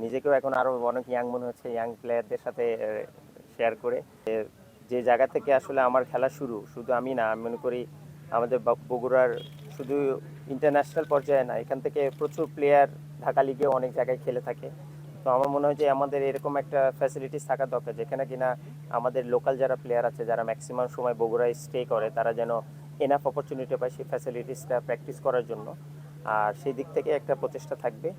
নিজেকেও এখন আরও অনেক ইয়াং মনে হচ্ছে ইয়াং প্লেয়ারদের সাথে শেয়ার করে। যে জায়গা থেকে আসলে আমার খেলা শুরু, শুধু আমি না, আমি মনে করি আমাদের বগুড়ার শুধু ইন্টারন্যাশনাল পর্যায়ে না, এখান থেকে প্রচুর প্লেয়ার ঢাকা লিগেও অনেক জায়গায় খেলে থাকে। তো আমার মনে হয় যে আমাদের এরকম একটা ফ্যাসিলিটিস থাকা দরকার, যেখানে কিনা আমাদের লোকাল যারা প্লেয়ার আছে, যারা ম্যাক্সিমাম সময় বগুড়ায় স্টে করে, তারা যেন এনাফ অপরচুনিটি পায় সেই ফ্যাসিলিটিসটা প্র্যাকটিস করার জন্য। আর সেই দিক থেকে একটা প্রচেষ্টা থাকবে।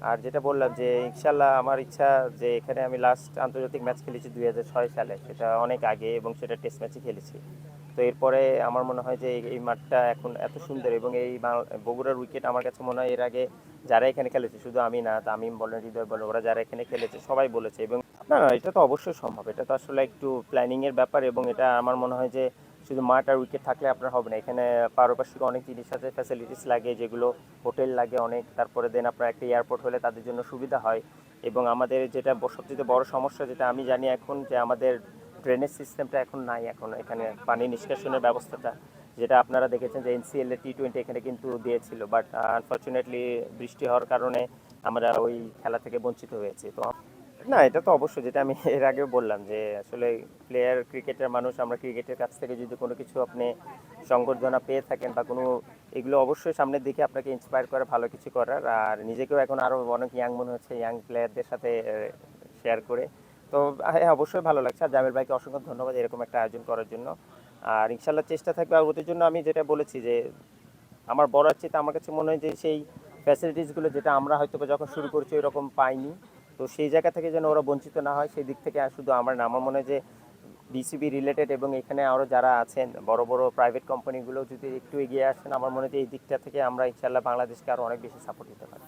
আর যেটা বললাম যে ইনশাল্লাহ আমার ইচ্ছা যে এখানে আমি লাস্ট আন্তর্জাতিক ম্যাচ খেলেছি 2006 সালে, সেটা অনেক আগে, এবং সেটা টেস্ট ম্যাচে খেলেছি। তো এরপরে আমার মনে হয় যে এই মাঠটা এখন এত সুন্দর, এবং এই বগুড়ার উইকেট আমার কাছে মনে হয় এর আগে যারা এখানে খেলেছে, শুধু আমি না, তামিম বলেন, হৃদয় বলেন, ওরা যারা এখানে খেলেছে সবাই বলেছে। এবং না না, এটা তো অবশ্যই সম্ভব, এটা তো আসলে একটু প্ল্যানিংয়ের ব্যাপার। এবং এটা আমার মনে হয় যে শুধু মাঠ আর উইকেট থাকলে আপনার হবে না, এখানে পারিপার্শ্বিক অনেক জিনিস আছে, ফ্যাসিলিটিস লাগে, যেগুলো হোটেল লাগে অনেক, তারপরে দেন আপনার একটা এয়ারপোর্ট হলে তাদের জন্য সুবিধা হয়। এবং আমাদের যেটা সবচেয়ে বড় সমস্যা, যেটা আমি জানি এখন, যে আমাদের ড্রেনেজ সিস্টেমটা এখন নাই, এখন এখানে পানি নিষ্কাশনের ব্যবস্থাটা, যেটা আপনারা দেখেছেন যে এনসিএল এর টি-20 এখানে কিন্তু দিয়েছিল, বাট আনফর্চুনেটলি বৃষ্টি হওয়ার কারণে আমরা ওই খেলা থেকে বঞ্চিত হয়েছি। তো না, এটা তো অবশ্যই, যেটা আমি এর আগেও বললাম, যে আসলে প্লেয়ার, ক্রিকেটের মানুষ, আমরা ক্রিকেটের কাছ থেকে যদি কোনো কিছু আপনি সংবর্ধনা পেয়ে থাকেন বা কোনো, এগুলো অবশ্যই সামনের দিকে আপনাকে ইন্সপায়ার করে ভালো কিছু করার। আর নিজেকেও এখন আরও অনেক ইয়াং মনে হচ্ছে ইয়াং প্লেয়ারদের সাথে শেয়ার করে। তো হ্যাঁ, অবশ্যই ভালো লাগছে। আর জামিল ভাইকে অসংখ্য ধন্যবাদ এরকম একটা আয়োজন করার জন্য। আর ইনশাল্লাহ চেষ্টা থাকবে আর ওদের জন্য। আমি যেটা বলেছি যে আমার বলার চেয়ে আমার কাছে মনে হয় যে সেই ফ্যাসিলিটিসগুলো যেটা আমরা হয়তো বা যখন শুরু করছি এরকম পাইনি, তো সেই জায়গা থেকে যেন ওরা বঞ্চিত না হয়, সেই দিক থেকে। আর শুধু আমার না, আমার মনে হয় যে বিসিবি রিলেটেড এবং এখানে আরও যারা আছেন বড় বড় প্রাইভেট কোম্পানিগুলো যদি একটু এগিয়ে আসেন, আমার মনে হয় যে এই দিকটা থেকে আমরা ইনশাল্লাহ বাংলাদেশকে আরও অনেক বেশি সাপোর্ট দিতে পারি।